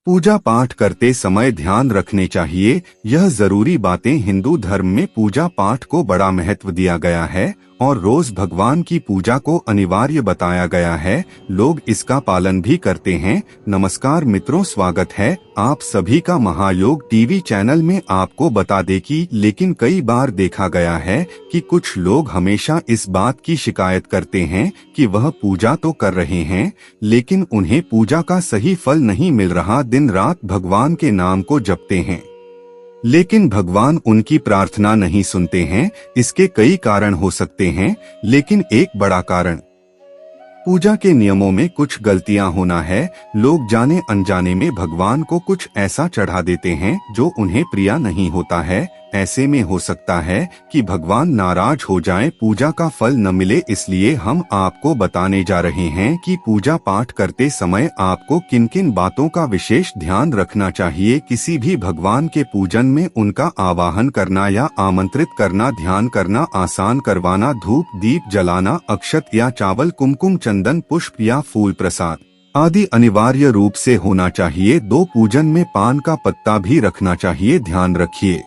पूजा पाठ करते समय ध्यान रखने चाहिए। यह जरूरी बातें। हिंदू धर्म में पूजा पाठ को बड़ा महत्व दिया गया है और रोज भगवान की पूजा को अनिवार्य बताया गया है। लोग इसका पालन भी करते हैं। नमस्कार मित्रों, स्वागत है आप सभी का महायोग टीवी चैनल में। आपको बता दें कि लेकिन कई बार देखा गया है कि कुछ लोग हमेशा इस बात की शिकायत करते हैं कि वह पूजा तो कर रहे हैं लेकिन उन्हें पूजा का सही फल नहीं मिल रहा। दिन रात भगवान के नाम को जपते हैं लेकिन भगवान उनकी प्रार्थना नहीं सुनते हैं। इसके कई कारण हो सकते हैं लेकिन एक बड़ा कारण पूजा के नियमों में कुछ गलतियां होना है। लोग जाने अनजाने में भगवान को कुछ ऐसा चढ़ा देते हैं जो उन्हें प्रिय नहीं होता है। ऐसे में हो सकता है कि भगवान नाराज हो जाएं, पूजा का फल न मिले। इसलिए हम आपको बताने जा रहे हैं कि पूजा पाठ करते समय आपको किन किन बातों का विशेष ध्यान रखना चाहिए। किसी भी भगवान के पूजन में उनका आवाहन करना या आमंत्रित करना, ध्यान करना, आसान करवाना, धूप दीप जलाना, अक्षत या चावल, कुमकुम, चंदन, पुष्प या फूल प्रसाद आदि अनिवार्य रूप से होना चाहिए। दो, पूजन में पान का पत्ता भी रखना चाहिए। ध्यान रखिए,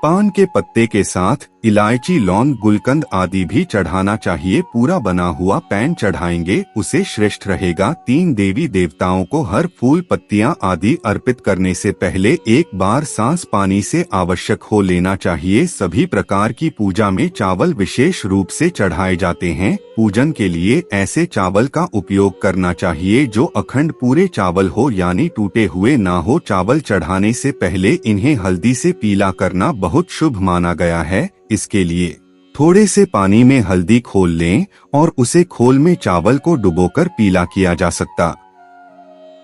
पान के पत्ते के साथ इलायची, लौंग, गुलकंद आदि भी चढ़ाना चाहिए। पूरा बना हुआ पैन चढ़ाएंगे उसे श्रेष्ठ रहेगा। 3, देवी देवताओं को हर फूल, पत्तियां आदि अर्पित करने से पहले एक बार सांस पानी से आवश्यक हो लेना चाहिए। सभी प्रकार की पूजा में चावल विशेष रूप से चढ़ाए जाते हैं। पूजन के लिए ऐसे चावल का उपयोग करना चाहिए जो अखंड पूरे चावल हो यानी टूटे हुए ना हो। चावल चढ़ाने से पहले इन्हें हल्दी से पीला करना बहुत शुभ माना गया है। इसके लिए थोड़े से पानी में हल्दी घोल लें और उसे खोल में चावल को डुबोकर पीला किया जा सकता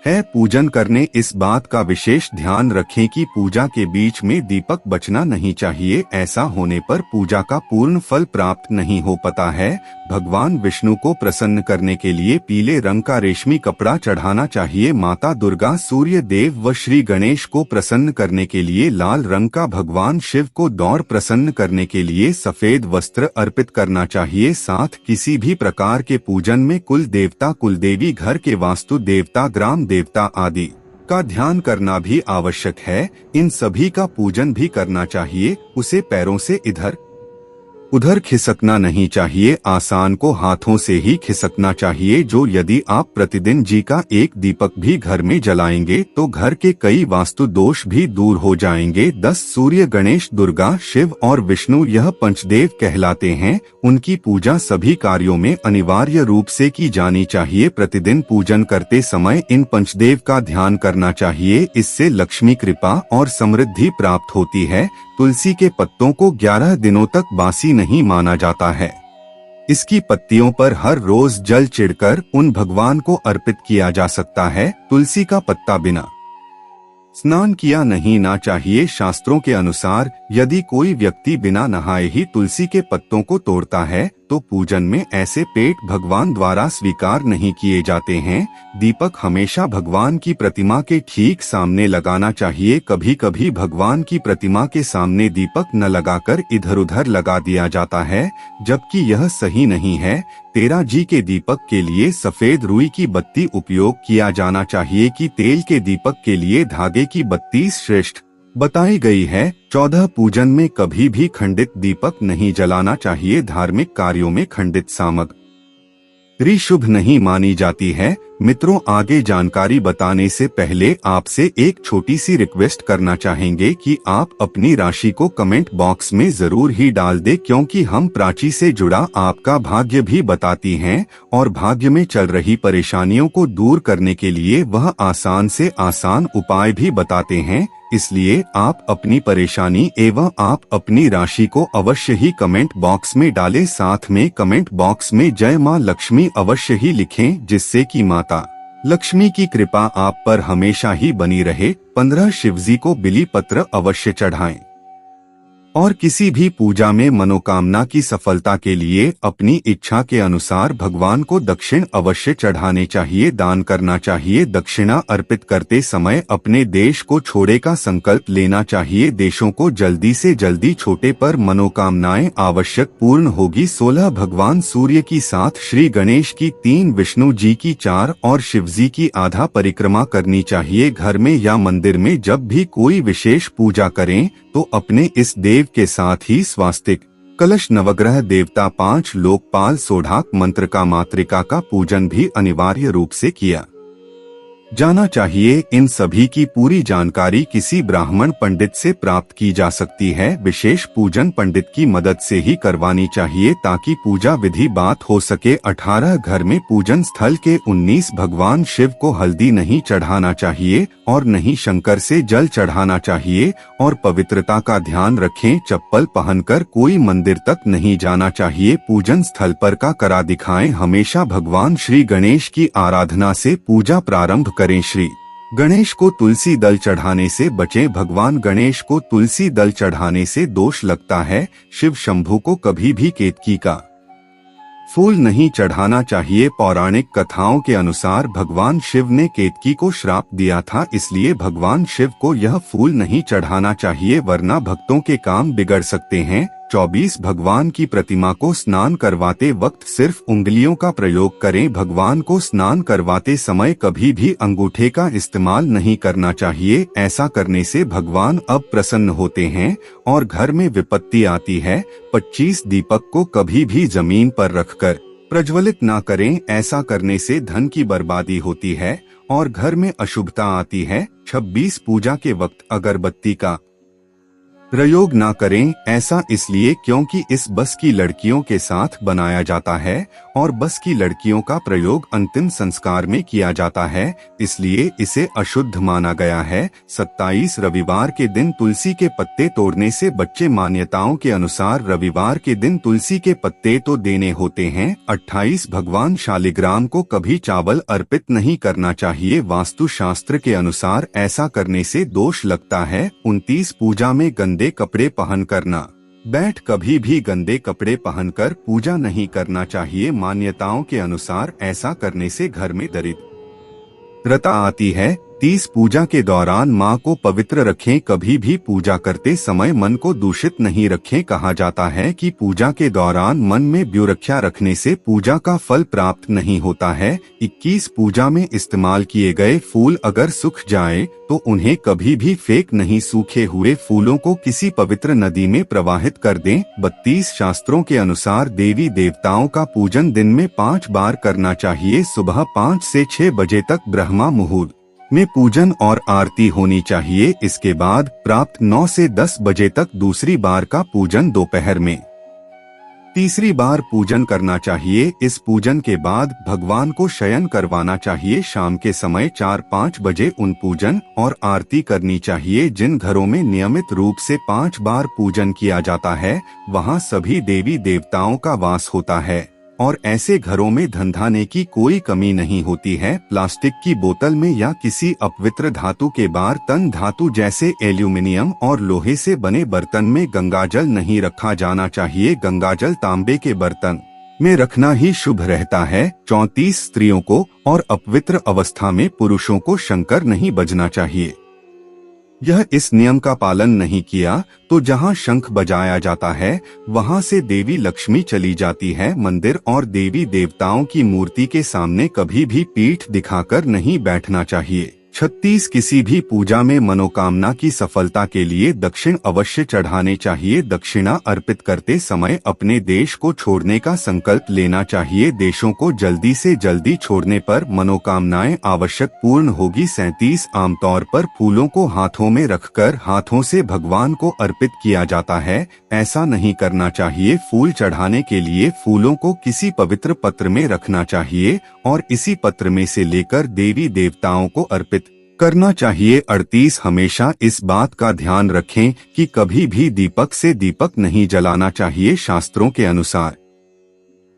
है। पूजन करने इस बात का विशेष ध्यान रखें कि पूजा के बीच में दीपक बचना नहीं चाहिए। ऐसा होने पर पूजा का पूर्ण फल प्राप्त नहीं हो पाता है। भगवान विष्णु को प्रसन्न करने के लिए पीले रंग का रेशमी कपड़ा चढ़ाना चाहिए। माता दुर्गा, सूर्य देव व श्री गणेश को प्रसन्न करने के लिए लाल रंग का, भगवान शिव को दौर प्रसन्न करने के लिए सफेद वस्त्र अर्पित करना चाहिए। साथ किसी भी प्रकार के पूजन में कुल देवता, कुलदेवी, घर के वास्तु देवता, ग्राम देवता आदि का ध्यान करना भी आवश्यक है। इन सभी का पूजन भी करना चाहिए। उसे पैरों से इधर उधर खिसकना नहीं चाहिए। आसान को हाथों से ही खिसकना चाहिए। जो यदि आप प्रतिदिन जी का एक दीपक भी घर में जलाएंगे तो घर के कई वास्तु दोष भी दूर हो जाएंगे। 10, सूर्य, गणेश, दुर्गा, शिव और विष्णु यह पंचदेव कहलाते हैं। उनकी पूजा सभी कार्यों में अनिवार्य रूप से की जानी चाहिए। प्रतिदिन पूजन करते समय इन पंचदेव का ध्यान करना चाहिए। इससे लक्ष्मी कृपा और समृद्धि प्राप्त होती है। तुलसी के पत्तों को 11 दिनों तक बासी नहीं माना जाता है। इसकी पत्तियों पर हर रोज जल चिढ़कर उन भगवान को अर्पित किया जा सकता है। तुलसी का पत्ता बिना स्नान किया नहीं ना चाहिए। शास्त्रों के अनुसार यदि कोई व्यक्ति बिना नहाए ही तुलसी के पत्तों को तोड़ता है तो पूजन में ऐसे पेट भगवान द्वारा स्वीकार नहीं किए जाते हैं। दीपक हमेशा भगवान की प्रतिमा के ठीक सामने लगाना चाहिए। कभी कभी भगवान की प्रतिमा के सामने दीपक न लगाकर इधर उधर लगा दिया जाता है, जबकि यह सही नहीं है। 13, जी के दीपक के लिए सफेद रुई की बत्ती उपयोग किया जाना चाहिए कि तेल के दीपक के लिए धागे की बत्ती श्रेष्ठ बताई गई है। 14, पूजन में कभी भी खंडित दीपक नहीं जलाना चाहिए। धार्मिक कार्यों में खंडित सामग्री शुभ नहीं मानी जाती है। मित्रों, आगे जानकारी बताने से पहले आपसे एक छोटी सी रिक्वेस्ट करना चाहेंगे कि आप अपनी राशि को कमेंट बॉक्स में जरूर ही डाल दें, क्योंकि हम प्राची से जुड़ा आपका भाग्य भी बताती हैं और भाग्य में चल रही परेशानियों को दूर करने के लिए वह आसान से आसान उपाय भी बताते हैं। इसलिए आप अपनी परेशानी एवं आप अपनी राशि को अवश्य ही कमेंट बॉक्स में डालें। साथ में कमेंट बॉक्स में जय मां लक्ष्मी अवश्य ही लिखें, जिससे कि माता लक्ष्मी की कृपा आप पर हमेशा ही बनी रहे। 15, शिवजी को बिली पत्र अवश्य चढ़ाएं और किसी भी पूजा में मनोकामना की सफलता के लिए अपनी इच्छा के अनुसार भगवान को दक्षिण अवश्य चढ़ाने चाहिए, दान करना चाहिए। दक्षिणा अर्पित करते समय अपने देश को छोड़ने का संकल्प लेना चाहिए। देशों को जल्दी से जल्दी छोटे पर मनोकामनाएं आवश्यक पूर्ण होगी। 16 भगवान सूर्य की 7, श्री गणेश की 3, विष्णु जी की 4 और शिव जी की आधा परिक्रमा करनी चाहिए। घर में या मंदिर में जब भी कोई विशेष पूजा करें तो अपने इस देव के साथ ही स्वास्तिक, कलश, नवग्रह देवता, 5 लोकपाल, सोढ़ाक मंत्र का मातृका का पूजन भी अनिवार्य रूप से किया जाना चाहिए। इन सभी की पूरी जानकारी किसी ब्राह्मण पंडित से प्राप्त की जा सकती है। विशेष पूजन पंडित की मदद से ही करवानी चाहिए ताकि पूजा विधि बात हो सके। 18 घर में पूजन स्थल के 19 भगवान शिव को हल्दी नहीं चढ़ाना चाहिए और नहीं शंकर से जल चढ़ाना चाहिए और पवित्रता का ध्यान रखें। चप्पल पहनकर कोई मंदिर तक नहीं जाना चाहिए। पूजन स्थल पर का करा दिखाएं। हमेशा भगवान श्री गणेश की आराधना से पूजा प्रारंभ करें। श्री गणेश को तुलसी दल चढ़ाने से बचें। भगवान गणेश को तुलसी दल चढ़ाने से दोष लगता है। शिव शंभू को कभी भी केतकी का फूल नहीं चढ़ाना चाहिए। पौराणिक कथाओं के अनुसार भगवान शिव ने केतकी को श्राप दिया था, इसलिए भगवान शिव को यह फूल नहीं चढ़ाना चाहिए वरना भक्तों के काम बिगड़ सकते हैं। 24 भगवान की प्रतिमा को स्नान करवाते वक्त सिर्फ उंगलियों का प्रयोग करें। भगवान को स्नान करवाते समय कभी भी अंगूठे का इस्तेमाल नहीं करना चाहिए। ऐसा करने से भगवान अब प्रसन्न होते हैं और घर में विपत्ति आती है। 25 दीपक को कभी भी जमीन पर रखकर प्रज्वलित ना करें। ऐसा करने से धन की बर्बादी होती है और घर में अशुभता आती है। 26 पूजा के वक्त अगरबत्ती का प्रयोग ना करें। ऐसा इसलिए क्योंकि इस बस की लड़कियों के साथ बनाया जाता है और बस की लड़कियों का प्रयोग अंतिम संस्कार में किया जाता है, इसलिए इसे अशुद्ध माना गया है। 27 रविवार के दिन तुलसी के पत्ते तोड़ने से बच्चे। मान्यताओं के अनुसार रविवार के दिन तुलसी के पत्ते तो देने होते हैं। 28 भगवान शालिग्राम को कभी चावल अर्पित नहीं करना चाहिए। वास्तु शास्त्र के अनुसार ऐसा करने से दोष लगता है। 29 पूजा में गंदे कपड़े पहन करना बैठ। कभी भी गंदे कपड़े पहनकर पूजा नहीं करना चाहिए। मान्यताओं के अनुसार ऐसा करने से घर में दरिद्रता आती है। 30 पूजा के दौरान माँ को पवित्र रखें। कभी भी पूजा करते समय मन को दूषित नहीं रखें। कहा जाता है कि पूजा के दौरान मन में द्युरक्षा रखने से पूजा का फल प्राप्त नहीं होता है। 21 पूजा में इस्तेमाल किए गए फूल अगर सूख जाए तो उन्हें कभी भी फेंक नहीं। सूखे हुए फूलों को किसी पवित्र नदी में प्रवाहित कर दें। 32 शास्त्रों के अनुसार देवी देवताओं का पूजन दिन में 5 बार करना चाहिए। सुबह 5 से 6 बजे तक ब्रह्मा मुहूर्त में पूजन और आरती होनी चाहिए। इसके बाद प्राप्त 9 से 10 बजे तक दूसरी बार का पूजन, दोपहर में तीसरी बार पूजन करना चाहिए। इस पूजन के बाद भगवान को शयन करवाना चाहिए। शाम के समय 4-5 बजे उन पूजन और आरती करनी चाहिए। जिन घरों में नियमित रूप से 5 बार पूजन किया जाता है वहां सभी देवी देवताओं का वास होता है और ऐसे घरों में धन धान्य की कोई कमी नहीं होती है। प्लास्टिक की बोतल में या किसी अपवित्र धातु के बर्तन, धातु जैसे एल्यूमिनियम और लोहे से बने बर्तन में गंगाजल नहीं रखा जाना चाहिए। गंगाजल तांबे के बर्तन में रखना ही शुभ रहता है। 34 स्त्रियों को और अपवित्र अवस्था में पुरुषों को शंकर नहीं बजना चाहिए। यह इस नियम का पालन नहीं किया तो जहां शंख बजाया जाता है वहां से देवी लक्ष्मी चली जाती है। मंदिर और देवी देवताओं की मूर्ति के सामने कभी भी पीठ दिखाकर नहीं बैठना चाहिए। 36 किसी भी पूजा में मनोकामना की सफलता के लिए दक्षिण अवश्य चढ़ाने चाहिए। दक्षिणा अर्पित करते समय अपने देश को छोड़ने का संकल्प लेना चाहिए। देशों को जल्दी से जल्दी छोड़ने पर मनोकामनाएं आवश्यक पूर्ण होगी। 37 आमतौर पर फूलों को हाथों में रखकर हाथों से भगवान को अर्पित किया जाता है, ऐसा नहीं करना चाहिए। फूल चढ़ाने के लिए फूलों को किसी पवित्र पत्र में रखना चाहिए और इसी पत्र में से लेकर देवी देवताओं को अर्पित करना चाहिए। 38 हमेशा इस बात का ध्यान रखें कि कभी भी दीपक से दीपक नहीं जलाना चाहिए। शास्त्रों के अनुसार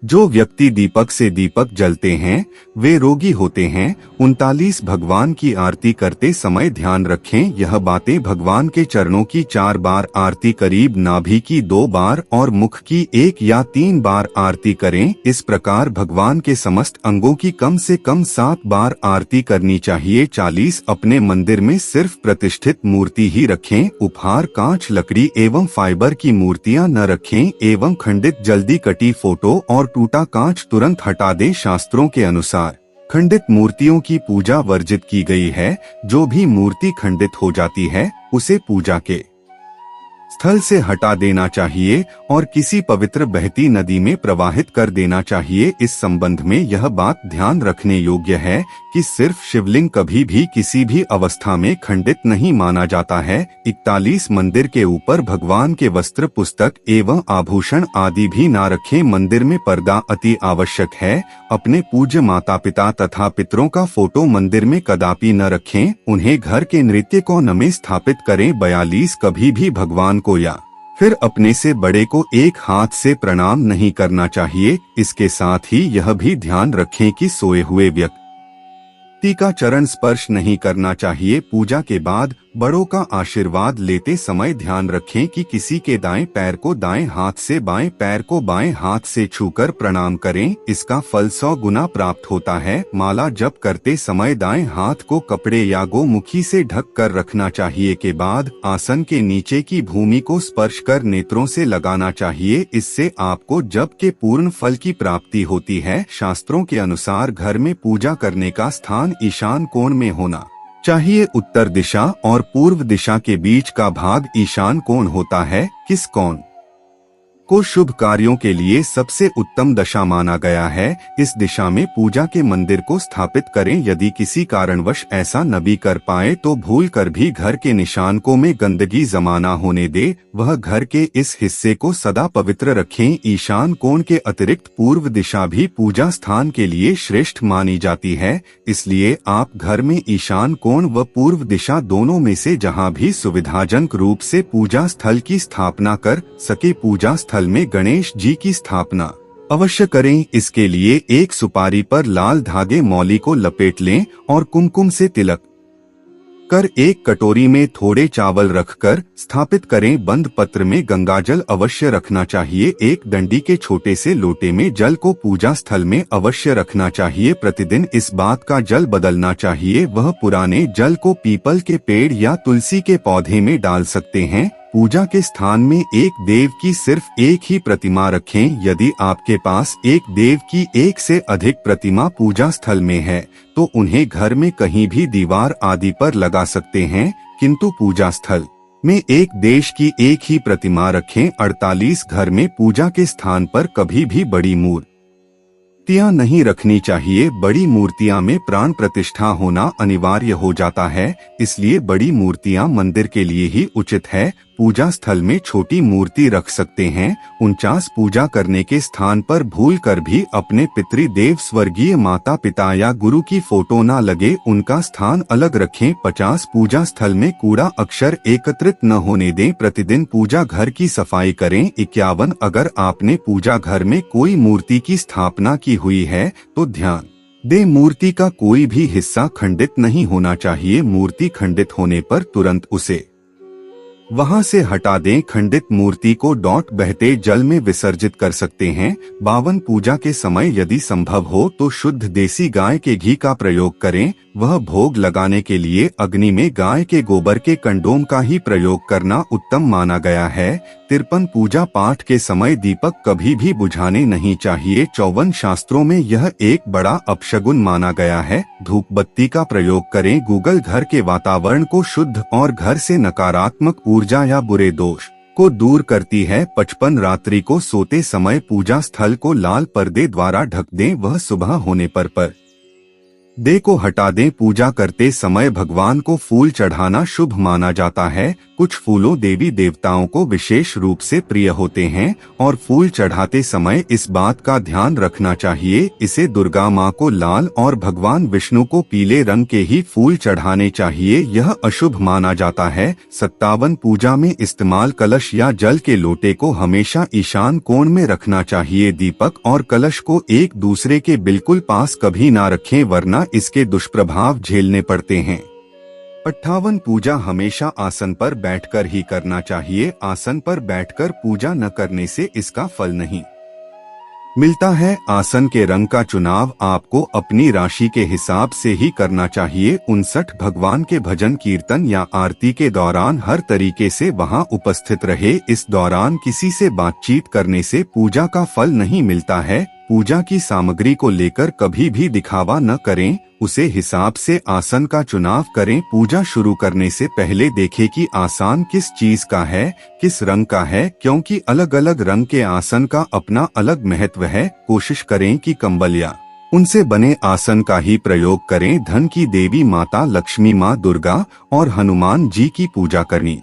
जो व्यक्ति दीपक से दीपक जलते हैं वे रोगी होते हैं। 39 भगवान की आरती करते समय ध्यान रखें यह बातें। भगवान के चरणों की 4 बार आरती, करीब नाभि की 2 बार और मुख की 1 या 3 बार आरती करें। इस प्रकार भगवान के समस्त अंगों की कम से कम 7 बार आरती करनी चाहिए। 40 अपने मंदिर में सिर्फ प्रतिष्ठित मूर्ति ही रखें। उपहार कांच, लकड़ी एवं फाइबर की मूर्तियां न रखें एवं खंडित, जल्दी कटी फोटो और टूटा कांच तुरंत हटा दें। शास्त्रों के अनुसार खंडित मूर्तियों की पूजा वर्जित की गई है। जो भी मूर्ति खंडित हो जाती है उसे पूजा के स्थल से हटा देना चाहिए और किसी पवित्र बहती नदी में प्रवाहित कर देना चाहिए। इस संबंध में यह बात ध्यान रखने योग्य है कि सिर्फ शिवलिंग कभी भी किसी भी अवस्था में खंडित नहीं माना जाता है। 41 मंदिर के ऊपर भगवान के वस्त्र, पुस्तक एवं आभूषण आदि भी ना रखें। मंदिर में पर्दा अति आवश्यक है। अपने पूज्य माता पिता तथा पितरों का फोटो मंदिर में कदापि न रखें। उन्हें घर के नृत्य कोण में स्थापित करें। 42 कभी भी भगवान को या फिर अपने से बड़े को एक हाथ से प्रणाम नहीं करना चाहिए। इसके साथ ही यह भी ध्यान रखें कि सोए हुए व्यक्ति का चरण स्पर्श नहीं करना चाहिए। पूजा के बाद बड़ों का आशीर्वाद लेते समय ध्यान रखें कि किसी के दाएं पैर को दाएं हाथ से, बाएं पैर को बाएं हाथ से छूकर प्रणाम करें। इसका फल 100 गुना प्राप्त होता है। माला जप करते समय दाएं हाथ को कपड़े या गोमुखी से ढक कर रखना चाहिए। के बाद आसन के नीचे की भूमि को स्पर्श कर नेत्रों से लगाना चाहिए। इससे आपको जप के पूर्ण फल की प्राप्ति होती है। शास्त्रों के अनुसार घर में पूजा करने का स्थान ईशान कोण में होना चाहिए। उत्तर दिशा और पूर्व दिशा के बीच का भाग ईशान कोण होता है। किस कोण को शुभ कार्यों के लिए सबसे उत्तम दशा माना गया है। इस दिशा में पूजा के मंदिर को स्थापित करें। यदि किसी कारणवश ऐसा न भी कर पाए तो भूल कर भी घर के निशानकों में गंदगी जमा न होने दे। वह घर के इस हिस्से को सदा पवित्र रखें। ईशान कोण के अतिरिक्त पूर्व दिशा भी पूजा स्थान के लिए श्रेष्ठ मानी जाती है। इसलिए आप घर में ईशान कोण व पूर्व दिशा दोनों में से जहां भी सुविधाजनक रूप से पूजा स्थल की स्थापना कर सके पूजा स्थल में गणेश जी की स्थापना अवश्य करें। इसके लिए एक सुपारी पर लाल धागे मौली को लपेट लें और कुमकुम से तिलक कर एक कटोरी में थोड़े चावल रखकर स्थापित करें। बंद पत्र में गंगाजल अवश्य रखना चाहिए। एक डंडी के छोटे से लोटे में जल को पूजा स्थल में अवश्य रखना चाहिए। प्रतिदिन इस बात का जल बदलना चाहिए। वह पुराने जल को पीपल के पेड़ या तुलसी के पौधे में डाल सकते हैं। पूजा के स्थान में एक देव की सिर्फ एक ही प्रतिमा रखें। यदि आपके पास एक देव की एक से अधिक प्रतिमा पूजा स्थल में है तो उन्हें घर में कहीं भी दीवार आदि पर लगा सकते हैं, किंतु पूजा स्थल में एक देश की एक ही प्रतिमा रखें। 48 घर में पूजा के स्थान पर कभी भी बड़ी मूर्तियां नहीं रखनी चाहिए। बड़ी मूर्तियां में प्राण प्रतिष्ठा होना अनिवार्य हो जाता है, इसलिए बड़ी मूर्तियां मंदिर के लिए ही उचित है। पूजा स्थल में छोटी मूर्ति रख सकते हैं। 49 पूजा करने के स्थान पर भूल कर भी अपने पितृदेव, स्वर्गीय माता पिता या गुरु की फोटो न लगे, उनका स्थान अलग रखें। 50 पूजा स्थल में कूड़ा अक्षर एकत्रित न होने दें। प्रतिदिन पूजा घर की सफाई करें। 51 अगर आपने पूजा घर में कोई मूर्ति की स्थापना की हुई है तो ध्यान दें मूर्ति का कोई भी हिस्सा खंडित नहीं होना चाहिए। मूर्ति खंडित होने पर तुरंत उसे वहां से हटा दें। खंडित मूर्ति को बहते जल में विसर्जित कर सकते हैं। 52 पूजा के समय यदि संभव हो तो शुद्ध देसी गाय के घी का प्रयोग करें। वह भोग लगाने के लिए अग्नि में गाय के गोबर के कंडोम का ही प्रयोग करना उत्तम माना गया है। 53 पूजा पाठ के समय दीपक कभी भी बुझाने नहीं चाहिए। 54 शास्त्रों में यह एक बड़ा अपशगुन माना गया है। धूप बत्ती का प्रयोग करें। गूगल घर के वातावरण को शुद्ध और घर से नकारात्मक ऊर्जा या बुरे दोष को दूर करती है। 55 रात्रि को सोते समय पूजा स्थल को लाल पर्दे द्वारा ढक दें। वह सुबह होने पर दे को हटा दें। पूजा करते समय भगवान को फूल चढ़ाना शुभ माना जाता है। कुछ फूलों देवी देवताओं को विशेष रूप से प्रिय होते हैं और फूल चढ़ाते समय इस बात का ध्यान रखना चाहिए, इसे दुर्गा माँ को लाल और भगवान विष्णु को पीले रंग के ही फूल चढ़ाने चाहिए, यह अशुभ माना जाता है। 57 पूजा में इस्तेमाल कलश या जल के लोटे को हमेशा ईशान कोण में रखना चाहिए। दीपक और कलश को एक दूसरे के बिल्कुल पास कभी ना रखें, वरना इसके दुष्प्रभाव झेलने पड़ते हैं। 58 पूजा हमेशा आसन पर बैठकर ही करना चाहिए। आसन पर बैठकर पूजा न करने से इसका फल नहीं मिलता है। आसन के रंग का चुनाव आपको अपनी राशि के हिसाब से ही करना चाहिए। 59 भगवान के भजन कीर्तन या आरती के दौरान हर तरीके से वहां उपस्थित रहे। इस दौरान किसी से बातचीत करने से पूजा का फल नहीं मिलता है। पूजा की सामग्री को लेकर कभी भी दिखावा न करें, उसे हिसाब से आसन का चुनाव करें। पूजा शुरू करने से पहले देखें कि आसन किस चीज का है, किस रंग का है, क्योंकि अलग अलग रंग के आसन का अपना अलग महत्व है। कोशिश करें कि कंबल या उनसे बने आसन का ही प्रयोग करें। धन की देवी माता लक्ष्मी, माँ दुर्गा और हनुमान जी की पूजा करनी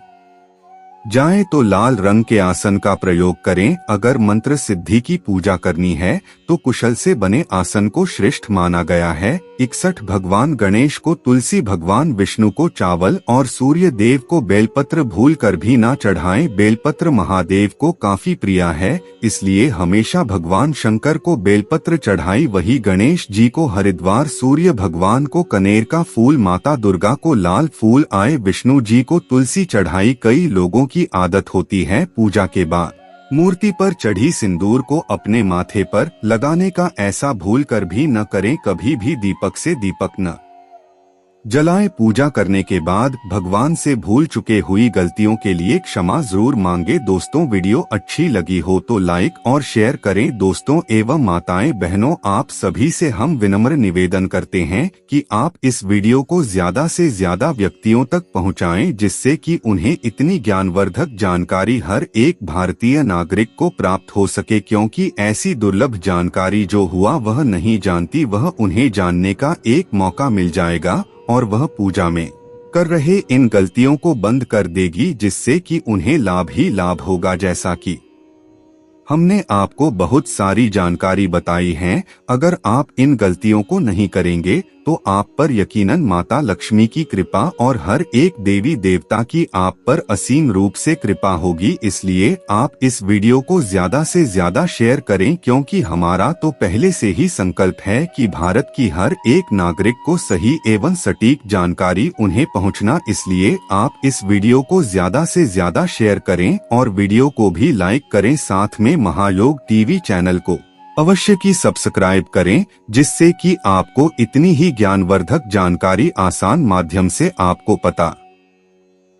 जाए तो लाल रंग के आसन का प्रयोग करें। अगर मंत्र सिद्धि की पूजा करनी है तो कुशल से बने आसन को श्रेष्ठ माना गया है। 61 भगवान गणेश को तुलसी, भगवान विष्णु को चावल और सूर्य देव को बेलपत्र भूल कर भी ना चढ़ाएं। बेलपत्र महादेव को काफी प्रिय है, इसलिए हमेशा भगवान शंकर को बेलपत्र चढ़ाई। वही गणेश जी को हरिद्वार, सूर्य भगवान को कनेर का फूल, माता दुर्गा को लाल फूल आए, विष्णु जी को तुलसी चढ़ाई। कई लोगों की आदत होती है पूजा के बाद मूर्ति पर चढ़ी सिंदूर को अपने माथे पर लगाने का, ऐसा भूल कर भी न करें। कभी भी दीपक से दीपक न जलाएं। पूजा करने के बाद भगवान से भूल चुके हुई गलतियों के लिए क्षमा जरूर मांगे। दोस्तों, वीडियो अच्छी लगी हो तो लाइक और शेयर करें। दोस्तों एवं माताएं बहनों, आप सभी से हम विनम्र निवेदन करते हैं कि आप इस वीडियो को ज्यादा से ज्यादा व्यक्तियों तक पहुंचाएं, जिससे कि उन्हें इतनी ज्ञानवर्धक जानकारी हर एक भारतीय नागरिक को प्राप्त हो सके, क्योंकि ऐसी दुर्लभ जानकारी जो हुआ वह नहीं जानती, वह उन्हें जानने का एक मौका मिल जाएगा और वह पूजा में कर रहे इन गलतियों को बंद कर देगी, जिससे कि उन्हें लाभ ही लाभ होगा। जैसा कि हमने आपको बहुत सारी जानकारी बताई है, अगर आप इन गलतियों को नहीं करेंगे तो आप पर यकीनन माता लक्ष्मी की कृपा और हर एक देवी देवता की आप पर असीम रूप से कृपा होगी। इसलिए आप इस वीडियो को ज्यादा से ज्यादा शेयर करें, क्योंकि हमारा तो पहले से ही संकल्प है कि भारत की हर एक नागरिक को सही एवं सटीक जानकारी उन्हें पहुंचना। इसलिए आप इस वीडियो को ज्यादा से ज्यादा शेयर करें और वीडियो को भी लाइक करें। साथ में महायोग टीवी चैनल को अवश्य की सब्सक्राइब करें, जिससे कि आपको इतनी ही ज्ञानवर्धक जानकारी आसान माध्यम से आपको पता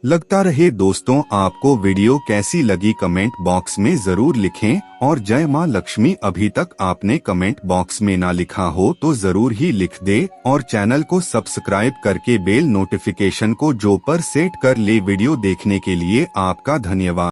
लगता रहे। दोस्तों, आपको वीडियो कैसी लगी कमेंट बॉक्स में जरूर लिखें और जय मां लक्ष्मी अभी तक आपने कमेंट बॉक्स में ना लिखा हो तो जरूर ही लिख दे और चैनल को सब्सक्राइब करके बेल नोटिफिकेशन को जो पर सेट कर ले। वीडियो देखने के लिए आपका धन्यवाद।